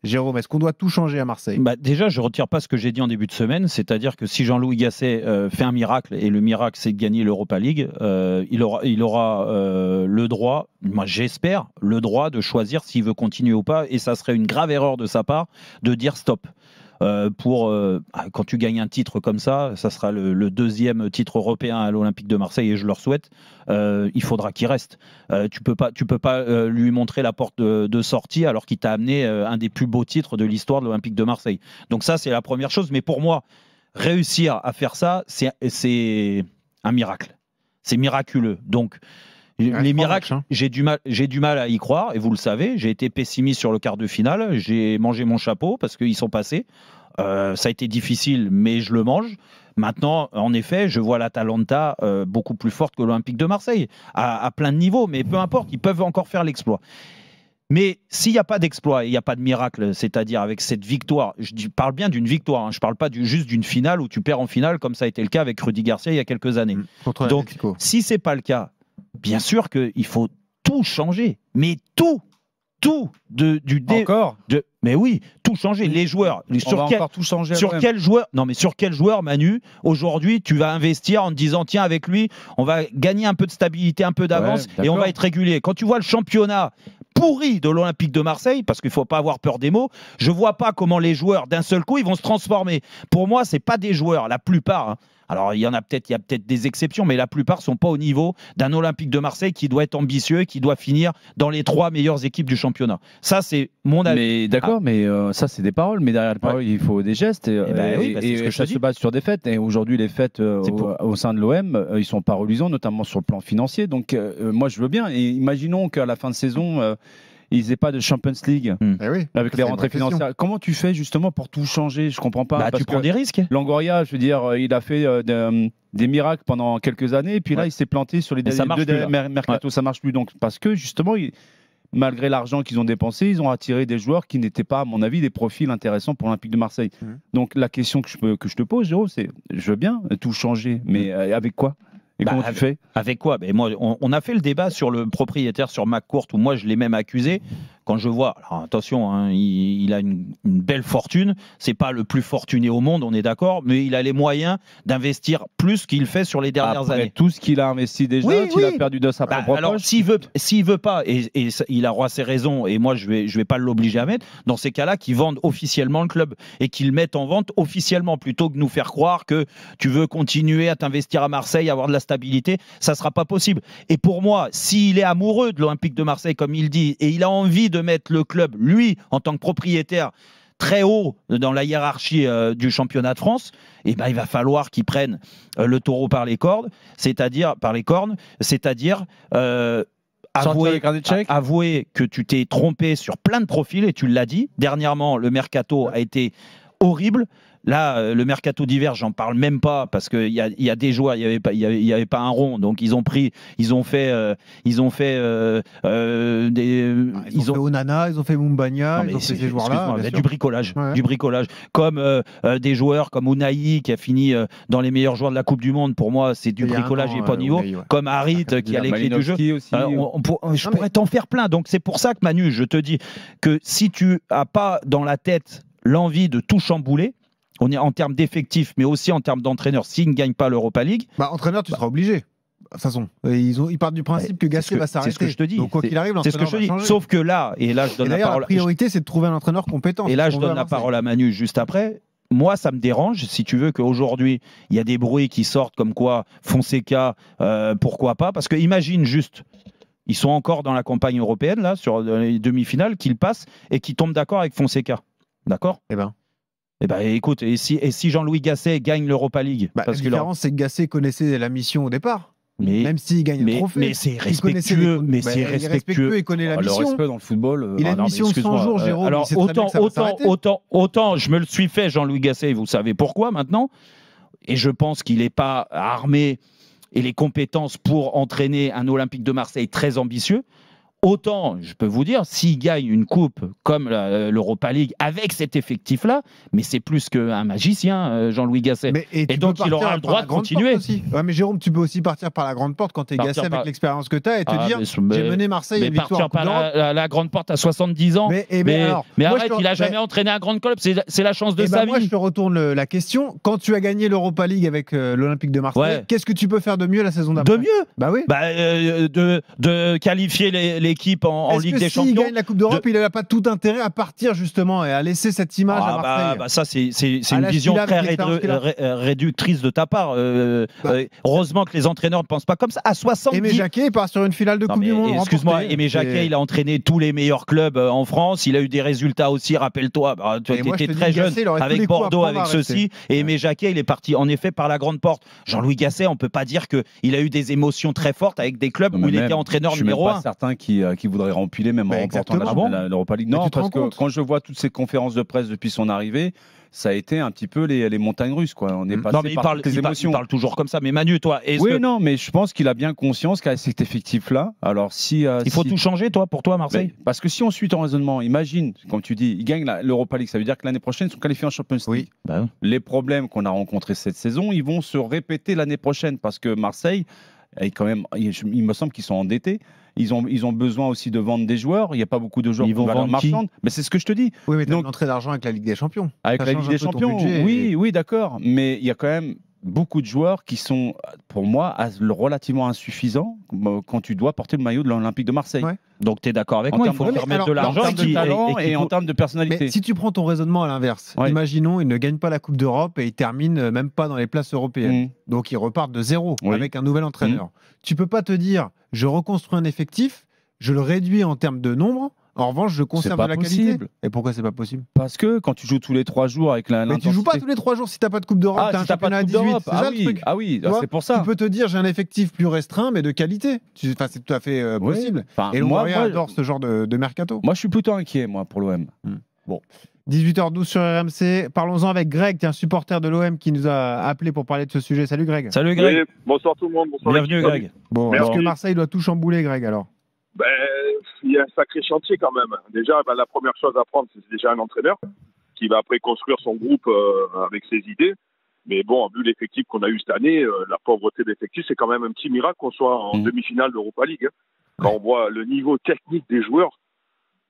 Jérôme, est-ce qu'on doit tout changer à Marseille? Déjà, je ne retire pas ce que j'ai dit en début de semaine, c'est-à-dire que si Jean-Louis Gasset fait un miracle, et le miracle c'est de gagner l'Europa League, il aura le droit, moi j'espère, le droit de choisir s'il veut continuer ou pas, et ça serait une grave erreur de sa part de dire stop. Quand tu gagnes un titre comme ça sera le deuxième titre européen à l'Olympique de Marseille et je leur souhaite. Il faudra qu'il reste. Tu peux pas lui montrer la porte de sortie alors qu'il t'a amené un des plus beaux titres de l'histoire de l'Olympique de Marseille. Donc ça c'est la première chose. Mais pour moi, réussir à faire ça, c'est un miracle. C'est miraculeux. Donc les miracles, j'ai du mal à y croire, et vous le savez, j'ai été pessimiste sur le quart de finale, j'ai mangé mon chapeau parce qu'ils sont passés. Ça a été difficile, mais je le mange. Maintenant, en effet, je vois l'Atalanta beaucoup plus forte que l'Olympique de Marseille, à plein de niveaux, mais peu importe, ils peuvent encore faire l'exploit. Mais s'il n'y a pas d'exploit, il n'y a pas de miracle, c'est-à-dire avec cette victoire, je parle bien d'une victoire, je ne parle pas juste d'une finale où tu perds en finale, comme ça a été le cas avec Rudy Garcia il y a quelques années. Donc, si ce n'est pas le cas, bien sûr qu'il faut tout changer, mais tout mais oui, tout changer. Les joueurs, sur quel joueur, Manu, aujourd'hui, tu vas investir en te disant tiens, avec lui, on va gagner un peu de stabilité, un peu d'avance, et on va être régulier. Quand tu vois le championnat pourri de l'Olympique de Marseille, parce qu'il ne faut pas avoir peur des mots, je ne vois pas comment les joueurs, d'un seul coup, ils vont se transformer. Pour moi, ce n'est pas des joueurs, la plupart. Alors, il y a peut-être des exceptions, mais la plupart ne sont pas au niveau d'un Olympique de Marseille qui doit être ambitieux et qui doit finir dans les 3 meilleures équipes du championnat. Ça, c'est mon avis. Mais d'accord, mais ça, c'est des paroles. Mais derrière les paroles, il faut des gestes. Et ça se base sur des faits. Et aujourd'hui, les faits au sein de l'OM, ils ne sont pas reluisants, notamment sur le plan financier. Donc, moi, je veux bien. Et imaginons qu'à la fin de saison, ils n'aient pas de Champions League avec les rentrées financières. Comment tu fais justement pour tout changer? Je ne comprends pas. Tu prends des risques. Longoria, je veux dire, il a fait des miracles pendant quelques années, et puis là, il s'est planté sur les deux derniers mercato. Ça ne marche plus. Donc, parce que justement, malgré l'argent qu'ils ont dépensé, ils ont attiré des joueurs qui n'étaient pas, à mon avis, des profils intéressants pour l'Olympique de Marseille. Donc, la question que je te pose, Jérôme, c'est je veux bien tout changer, mais avec quoi? Et comment tu fais? Avec quoi? Moi, on a fait le débat sur le propriétaire, sur McCourt, où moi je l'ai même accusé. Quand je vois, alors attention, il a une belle fortune, c'est pas le plus fortuné au monde, on est d'accord, mais il a les moyens d'investir plus qu'il fait sur les dernières années. Tout ce qu'il a investi déjà, il a perdu de sa propre alors, poche. s'il veut pas, et il aura ses raisons, et moi je vais pas l'obliger à mettre, dans ces cas-là, qu'il vende officiellement le club et qu'il le mette en vente officiellement, plutôt que de nous faire croire que tu veux continuer à t'investir à Marseille, avoir de la stabilité, ça sera pas possible. Et pour moi, s'il est amoureux de l'Olympique de Marseille, comme il dit, et il a envie de mettre le club, lui, en tant que propriétaire, très haut dans la hiérarchie du championnat de France, il va falloir qu'il prenne le taureau par les cornes, c'est-à-dire avouer que tu t'es trompé sur plein de profils, et tu l'as dit. Dernièrement, le mercato a été horrible. Là, le mercato d'hiver, j'en parle même pas, parce qu'il y a des joueurs, il y avait pas un rond, donc ils ont fait Onana, ils ont fait Moumbagna, ils ont fait ces joueurs-là. Du bricolage. Comme des joueurs comme Unai qui a fini dans les meilleurs joueurs de la Coupe du Monde. Pour moi, c'est du bricolage, il n'est pas au niveau. Comme Harit qui a les clés du jeu. Je pourrais t'en faire plein. Donc c'est pour ça que Manu, je te dis que si tu as pas dans la tête l'envie de tout chambouler, on est en termes d'effectifs, mais aussi en termes d'entraîneurs, s'ils ne gagnent pas l'Europa League. Entraîneur, tu seras obligé. De toute façon, ils partent du principe que Gasset va s'arrêter. C'est ce que je te dis. Donc, quoi qu'il arrive, l'entraîneur va changer. Sauf que là, je donne la parole. La priorité, c'est de trouver un entraîneur compétent. Et là, je donne la parole à Manu juste après. Moi, ça me dérange, si tu veux, qu'aujourd'hui, il y a des bruits qui sortent comme quoi Fonseca, pourquoi pas? Parce que imagine juste, ils sont encore dans la campagne européenne, là, sur les demi-finales, qu'ils passent et qu'ils tombent d'accord avec Fonseca. D'accord? Écoute, et si Jean-Louis Gasset gagne l'Europa League, la différence, c'est que Gasset connaissait la mission au départ. Même s'il gagne le trophée. Mais c'est respectueux. Il connaît la mission. Le respect dans le football. Il a une mission de 100 jours, Jérôme. Alors, autant je me le suis fait, Jean-Louis Gasset, vous savez pourquoi maintenant. Et je pense qu'il n'est pas armé et les compétences pour entraîner un Olympique de Marseille très ambitieux. autant, je peux vous dire, s'il gagne une coupe comme l'Europa League avec cet effectif-là, mais c'est plus qu'un magicien, Jean-Louis Gasset. Et donc, il aura le droit de continuer. Ouais, mais Jérôme, tu peux aussi partir par la grande porte quand tu es Gasset avec l'expérience que tu as et te dire j'ai mené Marseille à une victoire en Coupe d'Europe. La grande porte à 70 ans. Mais arrête, il n'a jamais entraîné un grand club, c'est la chance de sa vie. Moi, je te retourne la question. Quand tu as gagné l'Europa League avec l'Olympique de Marseille, qu'est-ce que tu peux faire de mieux la saison d'après? De mieux? Bah oui. De qualifier l'équipe en Ligue des Champions. S'il gagne la Coupe d'Europe, il n'a pas tout intérêt à partir justement et à laisser cette image à Marseille. Ça, c'est une vision très réductrice de ta part. Heureusement que les entraîneurs ne pensent pas comme ça. À 70. Aimé Jacquet part sur une finale de Coupe du Monde. Excuse-moi, Aimé Jacquet, il a entraîné tous les meilleurs clubs en France. Il a eu des résultats aussi, rappelle-toi. Tu étais très jeune avec Bordeaux, avec ceci. Et Aimé Jacquet, il est parti en effet par la grande porte. Jean-Louis Gasset, on ne peut pas dire qu'il a eu des émotions très fortes avec des clubs où il était entraîneur numéro 1. Je suis même pas certain qui voudraient rempiler même en remportant l'Europa League. Non, parce que quand je vois toutes ces conférences de presse depuis son arrivée, ça a été un petit peu les montagnes russes, quoi. On est passé par les émotions. Il parle toujours comme ça. Mais Manu, toi, non, mais je pense qu'il a bien conscience qu'avec cet effectif-là, alors il faut tout changer, pour toi, Marseille. Parce que si on suit ton raisonnement, imagine, comme tu dis, ils gagnent l'Europa League, ça veut dire que l'année prochaine, ils sont qualifiés en Champions League. Oui. Les problèmes qu'on a rencontrés cette saison, ils vont se répéter l'année prochaine parce que Marseille, quand même, il me semble qu'ils sont endettés. Ils ont besoin aussi de vendre des joueurs. Il n'y a pas beaucoup de joueurs qui vont vendre marchande. Mais c'est ce que je te dis. Oui, mais tu as une entrée d'argent avec la Ligue des Champions. Avec la Ligue des Champions, oui, d'accord. Mais il y a quand même beaucoup de joueurs qui sont, pour moi, relativement insuffisants quand tu dois porter le maillot de l'Olympique de Marseille. Ouais. Donc tu es d'accord avec moi, il faut leur mettre de l'argent en termes de talent et en termes de personnalité. Mais si tu prends ton raisonnement à l'inverse, imaginons ils ne gagnent pas la Coupe d'Europe et ils terminent même pas dans les places européennes. Donc ils repartent de zéro avec un nouvel entraîneur. Tu peux pas te dire je reconstruis un effectif, je le réduis en termes de nombre. En revanche, je conserve de la qualité. Et pourquoi c'est pas possible? Parce que quand tu joues tous les 3 jours avec Mais tu joues pas tous les 3 jours si t'as pas de Coupe d'Europe, t'as un championnat à 18. C'est ça le truc. Ah oui, c'est pour ça. Tu peux te dire j'ai un effectif plus restreint mais de qualité. C'est tout à fait possible. Et Longoria adore ce genre de mercato. Moi, je suis plutôt inquiet pour l'OM. Bon. 18h12 sur RMC. Parlons-en avec Greg, qui est un supporter de l'OM qui nous a appelé pour parler de ce sujet. Salut Greg. Salut Greg. Oui, bonsoir tout le monde. Bonsoir. Bienvenue Greg. Bon, est-ce que Marseille doit tout chambouler, Greg, alors? Il y a un sacré chantier quand même. Déjà, la première chose à prendre, c'est déjà un entraîneur qui va après construire son groupe avec ses idées. Mais bon, vu l'effectif qu'on a eu cette année, la pauvreté d'effectif, c'est quand même un petit miracle qu'on soit en demi-finale d'Europa League. Quand on voit le niveau technique des joueurs,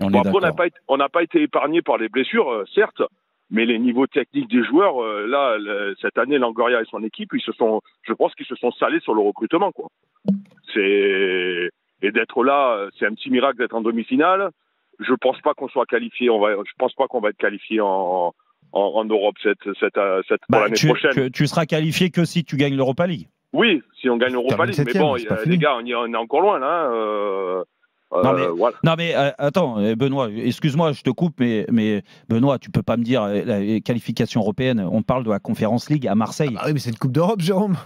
on n'a pas été épargné par les blessures, certes, mais les niveaux techniques des joueurs, cette année, Longoria et son équipe, je pense qu'ils se sont salés sur le recrutement, quoi. Et d'être là, c'est un petit miracle d'être en demi-finale. Je pense pas qu'on soit qualifié. Je pense pas qu'on va être qualifié en Europe pour l'année prochaine. Tu seras qualifié que si tu gagnes l'Europa League. Oui, si on gagne l'Europa League. Mais bon, les gars, on est encore loin là. Non mais attends, Benoît, excuse-moi, je te coupe, mais Benoît, tu peux pas me dire la qualification européenne. On parle de la Conférence League à Marseille. Oui, mais c'est une Coupe d'Europe, Jérôme.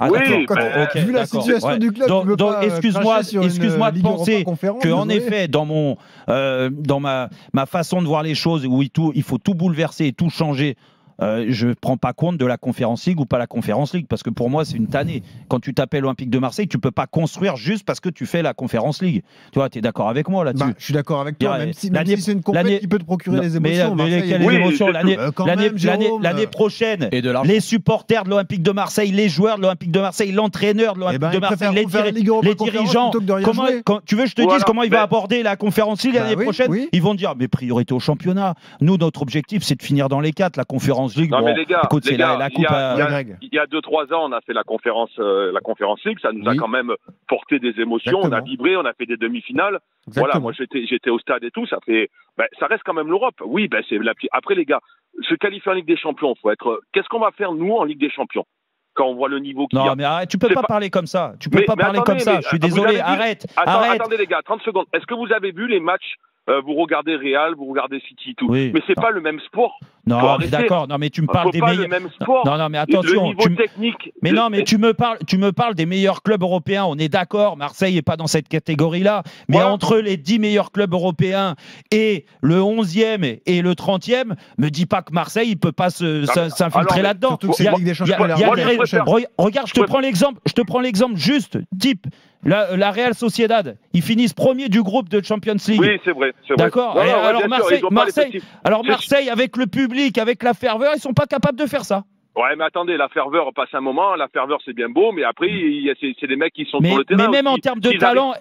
Vu la situation du club, donc excuse-moi de penser que en effet, dans ma façon de voir les choses, où il faut tout bouleverser et tout changer. Je ne prends pas compte de la Conférence League ou pas la Conférence League, parce que pour moi c'est une tannée. Quand tu t'appelles Olympique de Marseille, tu ne peux pas construire juste parce que tu fais la Conférence League. Tu vois, tu es d'accord avec moi là-dessus? Je suis d'accord avec toi, même si c'est une compétition qui peut te procurer des émotions. L'année prochaine, les supporters de l'Olympique de Marseille, les joueurs de l'Olympique de Marseille, l'entraîneur de l'Olympique de Marseille, les dirigeants, tu veux que je te dise comment il va aborder la Conférence League l'année prochaine? Ils vont dire, mais priorité au championnat. Nous, notre objectif, c'est de finir dans les 4. La Conférence League, non, mais les gars, écoute, il y a 2-3 ans, on a fait la conférence League, ça nous a quand même porté des émotions. Exactement. On a vibré, on a fait des demi-finales. Exactement. Voilà, moi j'étais au stade et tout, ça reste quand même l'Europe. Oui, après les gars, se qualifier en Ligue des Champions, qu'est-ce qu'on va faire nous en Ligue des Champions quand on voit le niveau qu'il y a? Non, mais arrête, tu peux pas parler comme ça. Tu peux pas parler comme ça. Je suis désolé, arrête. Attendez les gars, 30 secondes. Est-ce que vous avez vu les matchs? Vous regardez Real, vous regardez City, tout. Oui. Mais c'est pas le même sport. Non, mais d'accord. Non, mais tu me parles des meilleurs. Non, mais attention. Technique. Mais non, mais tu me parles des meilleurs clubs européens. On est d'accord. Marseille n'est pas dans cette catégorie-là. Mais entre les 10 meilleurs clubs européens et le 11e et le 30e, me dis pas que Marseille, il peut pas s'infiltrer là-dedans. Regarde, je te prends l'exemple juste, type. La Real Sociedad, ils finissent premier du groupe de Champions League. Oui, c'est vrai. D'accord. Alors Marseille, avec le public, avec la ferveur, ils sont pas capables de faire ça. Ouais, mais attendez, la ferveur passe un moment. La ferveur, c'est bien beau, mais après, c'est des mecs qui sont sur le terrain. Mais même en termes de talent,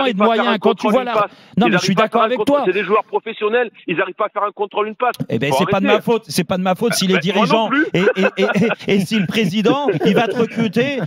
et de moyens, quand tu vois là. Non, mais je suis d'accord avec toi. C'est des joueurs professionnels, ils n'arrivent pas à faire un contrôle, une passe. Eh ben, c'est pas de ma faute. C'est pas de ma faute si les dirigeants et si le président, il va te recruter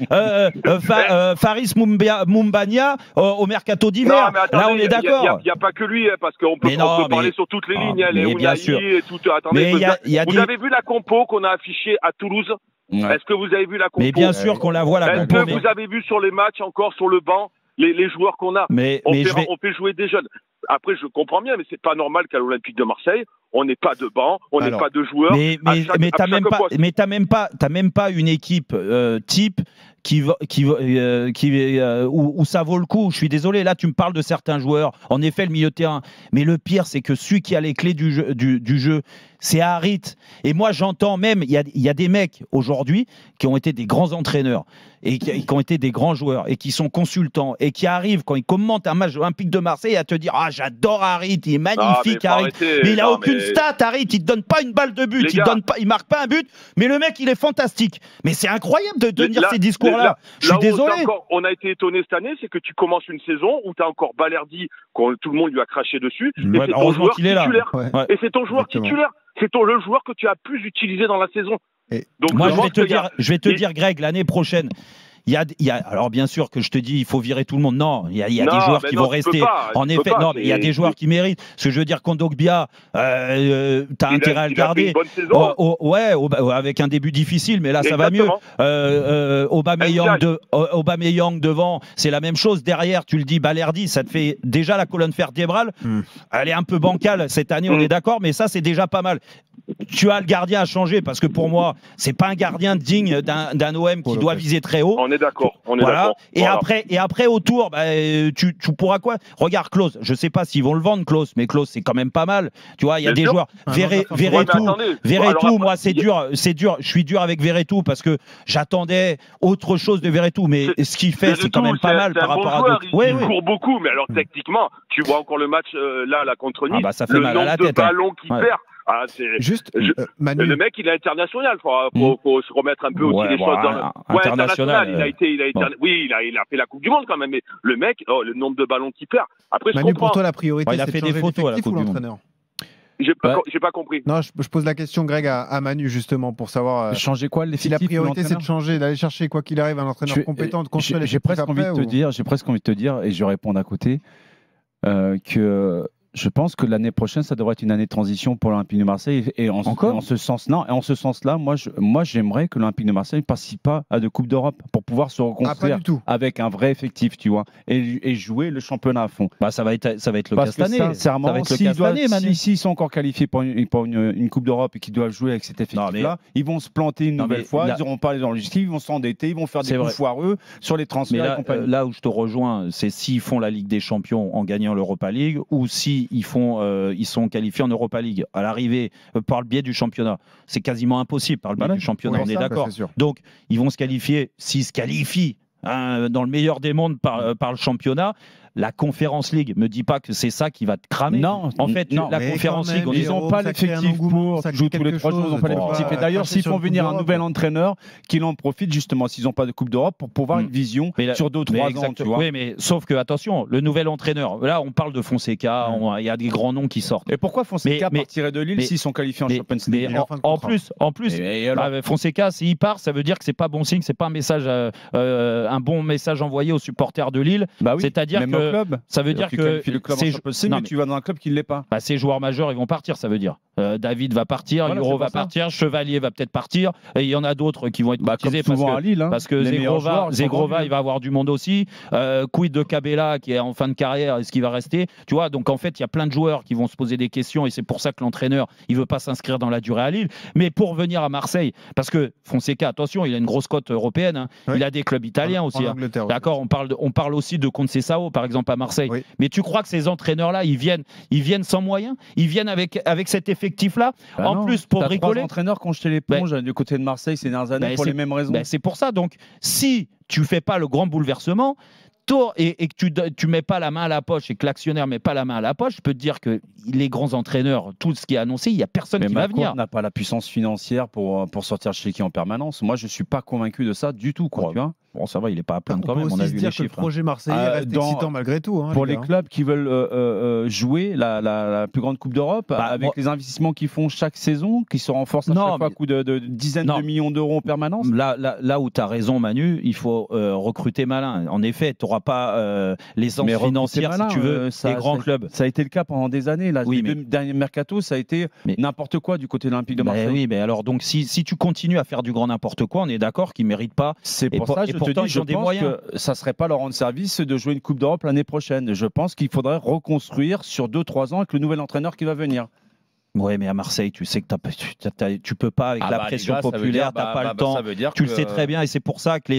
Faris Moumbania au mercato d'hiver. Là, on est d'accord. Il n'y a pas que lui, parce qu'on peut parler sur toutes les lignes. Les Ounahi et tout. Attendez, vous avez vu la compo qu'on a affichée à Toulouse? Est-ce que vous avez vu la compo? Mais bien sûr qu'on la voit, la compo. Est-ce que vous avez vu sur les matchs, encore sur le banc, les joueurs qu'on a? On fait jouer des jeunes. Après, je comprends bien, mais c'est pas normal qu'à l'Olympique de Marseille, on n'ait pas de banc, on n'ait pas de joueurs. Mais t'as même pas une équipe type où ça vaut le coup. Je suis désolé, là tu me parles de certains joueurs, en effet le milieu de terrain, mais le pire c'est que celui qui a les clés du jeu, c'est Harit. Et moi j'entends même, il y a des mecs aujourd'hui qui ont été des grands entraîneurs et qui ont été des grands joueurs et qui sont consultants et qui arrivent quand ils commentent un match olympique de Marseille à te dire ah j'adore Harit, il est magnifique Harit, mais il a aucune stat Harit, il te donne pas une balle de but, il marque pas un but, mais le mec il est fantastique. Mais c'est incroyable de tenir ces discours là. Je suis désolé. On a été étonné cette année, c'est que tu commences une saison où tu as encore Balerdi, tout le monde lui a craché dessus, et c'est ton joueur titulaire. Et c'est ton joueur titulaire. C'est le joueur que tu as plus utilisé dans la saison. Donc, moi, je vais te dire, Greg, l'année prochaine, alors bien sûr que je te dis il faut virer tout le monde. Non, il y a des joueurs qui vont rester. En effet, non, mais il y a des joueurs qui méritent. Ce que je veux dire, Kondogbia, t'as intérêt à le garder. Avec un début difficile, mais là ça va mieux. Aubameyang devant, c'est la même chose. Derrière, tu le dis, Balerdi, ça te fait déjà la colonne vertébrale. Elle est un peu bancale cette année, on est d'accord, mais ça c'est déjà pas mal. Tu as le gardien à changer parce que pour moi, c'est pas un gardien digne d'un OM qui doit viser très haut. On est d'accord. Et après autour, tu pourras quoi? Regarde Klose, je sais pas s'ils vont le vendre Klose, mais Klose c'est quand même pas mal. Tu vois, il y a des joueurs. Verretou, moi c'est dur. Je suis dur avec Verretou parce que j'attendais autre chose de Verretou, mais ce qu'il fait c'est quand même pas mal par rapport à d'autres. Il court beaucoup, mais alors techniquement, tu vois encore le match là contre Nice, ça fait mal à la tête. Le ballon qu'il perd. Manu. Le mec, il est international. Faut se remettre un peu aussi les choses. International. Oui, il a fait la Coupe du Monde quand même. Mais le mec, le nombre de ballons qu'il perd. Après, Manu, pour toi, la priorité, il a fait des photos à la Coupe du Monde. J'ai pas compris. Non, je pose la question, Greg, à Manu, justement, pour savoir. Changer quoi, si la priorité, c'est de changer, d'aller chercher, quoi qu'il arrive, un entraîneur compétent, de construire les J'ai presque envie de te dire, et je réponds d'un côté, que. Je pense que l'année prochaine, ça devrait être une année de transition pour l'Olympique de Marseille. Et en ce sens-là, moi, j'aimerais que l'Olympique de Marseille ne participe pas à de Coupe d'Europe pour pouvoir se reconstruire avec un vrai effectif, tu vois, et jouer le championnat à fond. Ça va être le cas cette année. Sincèrement, s'ils sont encore qualifiés pour une Coupe d'Europe et qu'ils doivent jouer avec cet effectif-là, ils vont se planter une nouvelle fois. Ils n'auront pas les enregistrés, ils vont s'endetter, ils vont faire des coups foireux sur les transferts et compagnie. Là où je te rejoins, c'est s'ils font la Ligue des Champions en gagnant l'Europa League ou si ils sont qualifiés en Europa League à l'arrivée par le biais du championnat. C'est quasiment impossible par le biais du championnat, on est d'accord. Donc, ils vont se qualifier, s'ils se qualifient dans le meilleur des mondes par le championnat. La Conference League, me dis pas que c'est ça qui va te cramer. Non, en fait, la Conference League, ils n'ont pas l'effectif pour jouer tous les 3 jours. Ils n'ont pas l'effectif. Et d'ailleurs, s'ils font venir un nouvel entraîneur, qu'il en profite justement, s'ils n'ont pas de Coupe d'Europe, pour pouvoir une vision sur 2-3 ans. Tu vois. Oui, mais sauf que attention, le nouvel entraîneur. Là, on parle de Fonseca. Il y a des grands noms qui sortent. Et pourquoi Fonseca partirait de Lille s'ils sont qualifiés en Champions League? En plus, Fonseca, s'il part, ça veut dire que c'est pas bon signe, c'est pas un bon message envoyé aux supporters de Lille. C'est-à-dire que ça veut dire que tu vas dans un club qui ne l'est pas. Bah, ces joueurs majeurs, ils vont partir, ça veut dire. David va partir, Euro va partir, Chevalier va peut-être partir, et il y en a d'autres qui vont être courtisés parce que Zegrova, il va avoir du monde aussi. Quid de Cabella qui est en fin de carrière, est-ce qu'il va rester? Tu vois, donc en fait, il y a plein de joueurs qui vont se poser des questions, et c'est pour ça que l'entraîneur, il veut pas s'inscrire dans la durée à Lille. Mais pour venir à Marseille, parce que Fonseca, attention, il a une grosse cote européenne, hein. Oui. Il a des clubs italiens aussi. Hein. D'accord, on parle aussi de Conceição, par exemple, à Marseille. Oui. Mais tu crois que ces entraîneurs-là, ils viennent sans moyens? Ils viennent avec cet effectif-là, en plus pour bricoler. Les entraîneurs qui ont jeté l'éponge du côté de Marseille ces dernières années pour les mêmes raisons. C'est pour ça. Donc, si tu fais pas le grand bouleversement, et que tu mets pas la main à la poche et que l'actionnaire met pas la main à la poche, je peux te dire que les grands entraîneurs, tout ce qui est annoncé, il y a personne qui va venir. On n'a pas la puissance financière pour sortir chez qui en permanence. Moi, je suis pas convaincu de ça du tout, quoi. Tu vois. Bon, ça va, il n'est pas à plaindre quand même. On a vu les chiffres. Le projet marseillais reste excitant malgré tout. Hein, pour les clubs qui veulent jouer la plus grande Coupe d'Europe, avec les investissements qu'ils font chaque saison, qui se renforcent à chaque fois à coup de dizaines de millions d'euros en permanence. Là où tu as raison, Manu, il faut recruter malin. En effet, tu n'auras pas l'essence financière, si tu veux, des grands clubs. Ça a été le cas pendant des années. Là. Les deux derniers mercato, ça a été n'importe quoi du côté de l'Olympique de Marseille. Oui, mais alors, donc, si tu continues à faire du grand n'importe quoi, on est d'accord qu'ils ne méritent pas. C'est pour ça que je pense que ça ne serait pas leur rendre service de jouer une Coupe d'Europe l'année prochaine. Je pense qu'il faudrait reconstruire sur 2-3 ans avec le nouvel entraîneur qui va venir. Oui, mais à Marseille, tu sais que tu peux pas avec la pression populaire, tu n'as pas le temps. Tu le sais très bien, et c'est pour ça que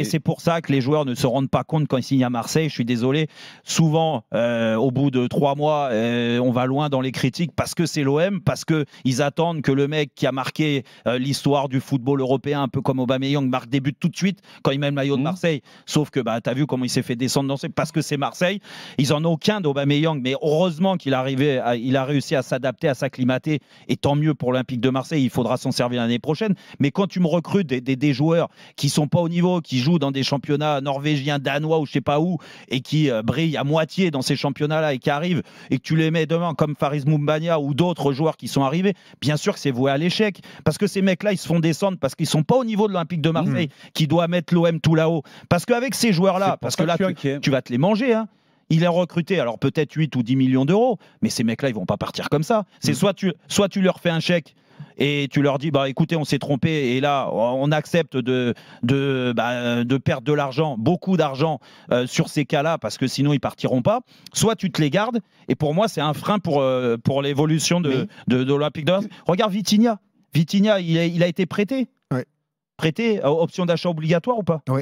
c'est pour ça que les joueurs ne se rendent pas compte quand ils signent à Marseille. Je suis désolé. Souvent, au bout de 3 mois, on va loin dans les critiques parce que c'est l'OM, parce que ils attendent que le mec qui a marqué l'histoire du football européen, un peu comme Aubameyang, marque des buts tout de suite quand il met le maillot de Marseille. Sauf que tu as vu comment il s'est fait descendre parce que c'est Marseille. Ils en ont aucun d'Aubameyang, mais heureusement qu'il a réussi à s'adapter, à s'acclimater, et tant mieux pour l'Olympique de Marseille, il faudra s'en servir l'année prochaine. Mais quand tu me recrutes des joueurs qui sont pas au niveau, qui jouent dans des championnats norvégiens, danois ou je sais pas où, et qui brillent à moitié dans ces championnats-là et qui arrivent, et que tu les mets demain comme Faris Moumbania ou d'autres joueurs qui sont arrivés, bien sûr que c'est voué à l'échec, parce que ces mecs-là, ils se font descendre parce qu'ils sont pas au niveau de l'Olympique de Marseille, qui doit mettre l'OM tout là-haut. Parce qu'avec ces joueurs-là, parce que là, tu vas te les manger, hein. Il est recruté, alors peut-être 8 ou 10 millions d'euros, mais ces mecs-là, ils vont pas partir comme ça. C'est soit tu leur fais un chèque et tu leur dis, écoutez, on s'est trompé, et là, on accepte de perdre de l'argent, beaucoup d'argent sur ces cas-là, parce que sinon, ils partiront pas. Soit tu te les gardes, et pour moi, c'est un frein pour l'évolution de l'Olympique de Marseille. Regarde Vitinha. Vitinha, il a été prêté. Ouais. Prêté, option d'achat obligatoire ou pas? Oui.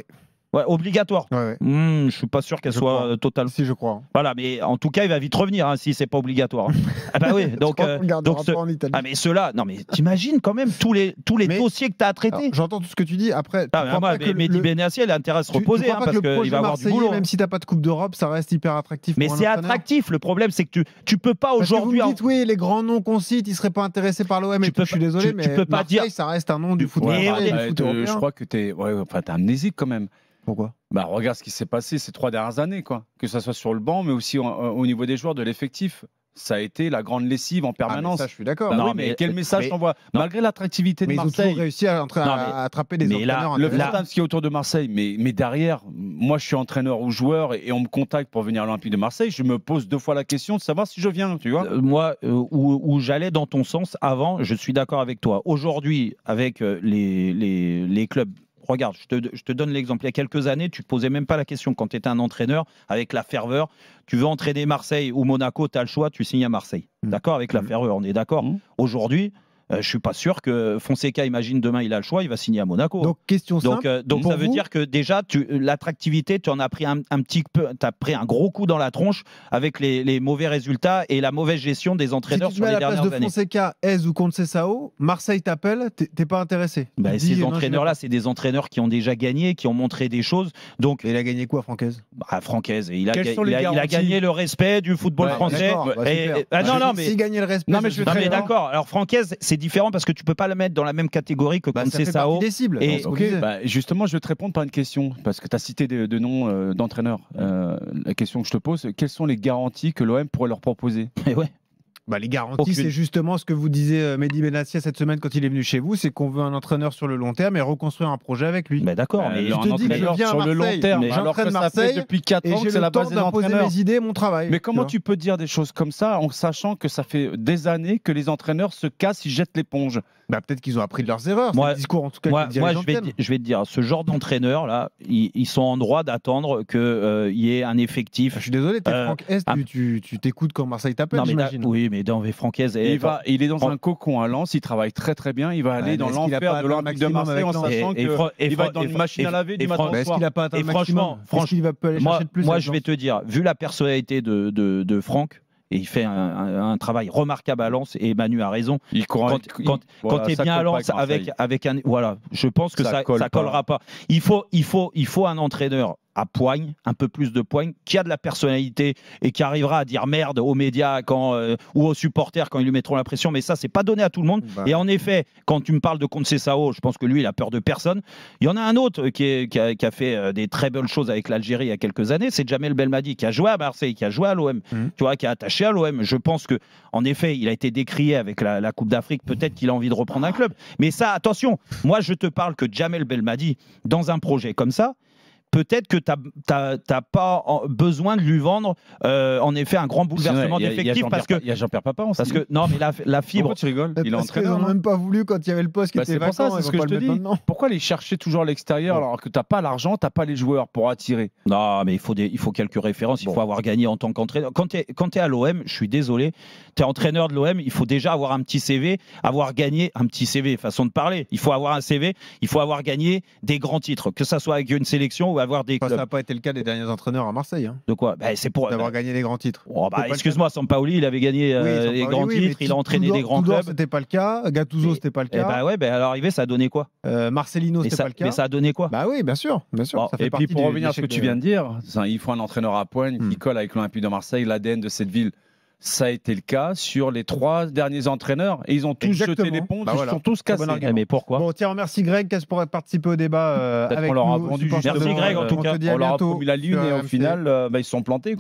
Ouais, obligatoire. Ouais. Je suis pas sûr qu'elle soit totale. Si, je crois. Voilà, mais en tout cas, il va vite revenir si c'est pas obligatoire. Ah bah oui, donc en Italie. Mais ceux-là, non mais t'imagines quand même tous les dossiers que tu as à traiter. J'entends tout ce que tu dis. Après, Mehdi Benassi, il a intérêt à se reposer parce qu'il va avoir du boulot. Même si t'as pas de Coupe d'Europe, ça reste hyper attractif. Mais c'est attractif. Le problème, c'est que tu peux pas aujourd'hui. Vous me dites oui, les grands noms qu'on cite, ils seraient pas intéressés par l'OM. Je suis désolé, mais Marseille, ça reste un nom du foot européen. Je crois que t'es amnésique quand même. Pourquoi? Regarde ce qui s'est passé ces 3 dernières années, quoi. Que ça soit sur le banc, mais aussi au niveau des joueurs, de l'effectif. Ça a été la grande lessive en permanence. Ça, je suis d'accord. Mais quel message t'envoie? Malgré l'attractivité de Marseille. Ils ont toujours réussi à attraper des entraîneurs. Le fantasme qui est autour de Marseille. Mais derrière, moi, je suis entraîneur ou joueur et on me contacte pour venir à l'Olympique de Marseille. Je me pose 2 fois la question de savoir si je viens. Tu vois moi, où j'allais dans ton sens avant, je suis d'accord avec toi. Aujourd'hui, avec les clubs. Regarde, je te donne l'exemple. Il y a quelques années, tu ne te posais même pas la question quand tu étais un entraîneur avec la ferveur. Tu veux entraîner Marseille ou Monaco, tu as le choix, tu signes à Marseille. D'accord, avec la ferveur, on est d'accord. Aujourd'hui, je ne suis pas sûr que Fonseca, imagine demain, il a le choix, il va signer à Monaco. Donc, question simple. Donc ça veut dire que déjà, l'attractivité, tu en as pris un petit peu, tu as pris un gros coup dans la tronche avec les mauvais résultats et la mauvaise gestion des entraîneurs sur les dernières années. Si tu mets à la place de Fonseca, Hez ou Conceição, Marseille t'appelle, t'es pas intéressé? Ces entraîneurs-là, c'est des entraîneurs qui ont déjà gagné, qui ont montré des choses. Donc, et il a gagné quoi, Francaise? Francaise, il a gagné le respect du football français. S'il gagnait le respect, mais d'accord. Alors Francaise, c'est différent parce que tu peux pas le mettre dans la même catégorie que Conceição. Justement, je vais te répondre par une question parce que tu as cité de noms d'entraîneurs. La question que je te pose, quelles sont les garanties que l'OM pourrait leur proposer? Les garanties, c'est justement ce que vous disiez Mehdi Benassia cette semaine quand il est venu chez vous, c'est qu'on veut un entraîneur sur le long terme et reconstruire un projet avec lui. D'accord, mais je te dis que je viens sur le long terme, j'entraîne Marseille depuis 4 ans et j'ai le temps d'imposer mes idées et mon travail. Mais comment tu peux dire des choses comme ça en sachant que ça fait des années que les entraîneurs se cassent, ils jettent l'éponge? Peut-être qu'ils ont appris de leurs erreurs. Moi, le discours en tout cas. Moi, je vais te dire, ce genre d'entraîneurs là, ils sont en droit d'attendre qu'il y ait un effectif. Je suis désolé, t'es Franck Est, tu t'écoutes quand Marseille t'appelle, j'imagine. Oui, mais dans Franck Est, il est dans un cocon à Lens, il travaille très très bien, il va aller dans l'enfer de l'Olympique de Marseille en sachant qu'il va être dans une machine à laver du matin au soir. Est-ce qu'il a pas atteint le maximum? Franchement, va aller chercher de plus? Moi, je vais te dire, vu la personnalité de Franck, et il fait un travail remarquable à Lens, et Manu a raison. Quand tu es bien à Lens avec un... Voilà, je pense que ça collera pas. Il faut un entraîneur à poigne, un peu plus de poigne, qui a de la personnalité et qui arrivera à dire merde aux médias ou aux supporters quand ils lui mettront la pression, mais ça, c'est pas donné à tout le monde. Et en effet, quand tu me parles de Conceição, je pense que lui, il a peur de personne. Il y en a un autre qui a fait des très belles choses avec l'Algérie il y a quelques années, c'est Djamel Belmadi, qui a joué à Marseille, qui a joué à l'OM, tu vois, qui est attaché à l'OM. Je pense que, en effet, il a été décrié avec la Coupe d'Afrique, peut-être qu'il a envie de reprendre un club. Mais ça, attention, moi, je te parle que Djamel Belmadi, dans un projet comme ça, peut-être que tu n'as pas besoin de lui vendre en effet un grand bouleversement d'effectifs parce que il y a Jean-Pierre Papin aussi. Parce que non, mais la fibre. Pourquoi tu rigoles? Il est entraîneur. Ils n'ont même pas voulu quand il y avait le poste qui était vacant. C'est ce que je te dis. Pourquoi les chercher toujours à l'extérieur alors que tu n'as pas l'argent, tu n'as pas les joueurs pour attirer? Non, mais il faut quelques références. Il faut avoir gagné en tant qu'entraîneur. Quand tu es à l'OM, je suis désolé, tu es entraîneur de l'OM, il faut déjà avoir un petit CV, avoir gagné un petit CV, façon de parler. Il faut avoir un CV, il faut avoir gagné des grands titres, que ça soit avec une sélection ou avoir des clubs. Ça n'a pas été le cas des derniers entraîneurs à Marseille. De quoi? C'est pour d'avoir gagné des grands titres. Excuse-moi, Sampaoli, il avait gagné des grands titres, il a entraîné des grands clubs. C'était pas le cas. Gattuso, c'était pas le cas. À l'arrivée, ça a donné quoi? Marcelino, c'était pas le cas. Mais ça a donné quoi? Oui, bien sûr. Et puis pour revenir à ce que tu viens de dire, il faut un entraîneur à poigne qui colle avec l'Olympique de Marseille, l'ADN de cette ville. Ça a été le cas sur les 3 derniers entraîneurs et ils ont tous jeté l'éponge, ils sont tous cassés. Mais pourquoi? Bon, tiens, merci Greg pour participer au débat avec nous. Merci Greg, en tout cas. On leur a promis la lune et au final, ils se sont plantés.